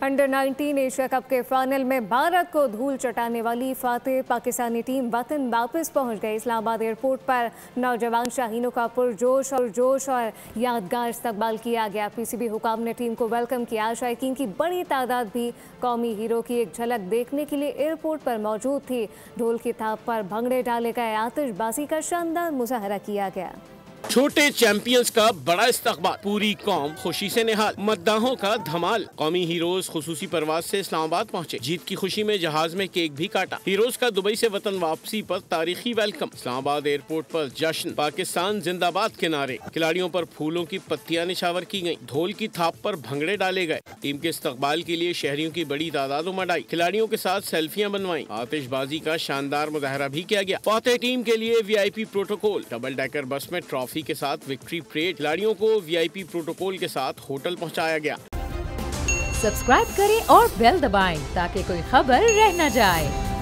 Under 19 Asia cup के final में भारत को धूल चटाने वाली फातेह पाकिस्तानी टीम वतन वापस पहुंच गई। इस्लामाबाद एयरपोर्ट पर नौजवान शाहीनों का पुरजोश और यादगार इस्तकबाल किया गया। पीसीबी हुकाम ने टीम को वेलकम किया। शायकीन की बड़ी तादाद भी कौमी हीरो की एक झलक देखने के लिए एयरपोर्ट पर मौजूद थी। ढोल की थाप पर भंगड़े डाले गए, आतिशबाजी का शानदार मुजाहरा किया गया। छोटे चैंपियंस का बड़ा इस्तकबाल, पूरी कौम खुशी से निहाल, मद्दाहों का धमाल। कौमी हीरोज खुसूसी परवाज से इस्लामाबाद पहुंचे, जीत की खुशी में जहाज में केक भी काटा। हीरोज का दुबई से वतन वापसी पर तारीखी वेलकम। इस्लामाबाद एयरपोर्ट पर जश्न, पाकिस्तान जिंदाबाद के नारे, खिलाड़ियों पर फूलों की पत्तियां निछावर की गयी, ढोल की थाप पर भंगड़े डाले गए। टीम के इस्तकबाल के लिए शहरियों की बड़ी तादाद उमड़ आई। खिलाड़ियों के साथ सेल्फियां बनवाई, आतिशबाजी का शानदार मुजाहरा भी किया गया। फातेह टीम के लिए VIP protocol, double decker bus में ट्रॉफी के साथ विक्ट्री परेड। खिलाड़ियों को VIP प्रोटोकॉल के साथ होटल पहुंचाया गया। सब्सक्राइब करें और बेल दबाएं ताकि कोई खबर रह न जाए।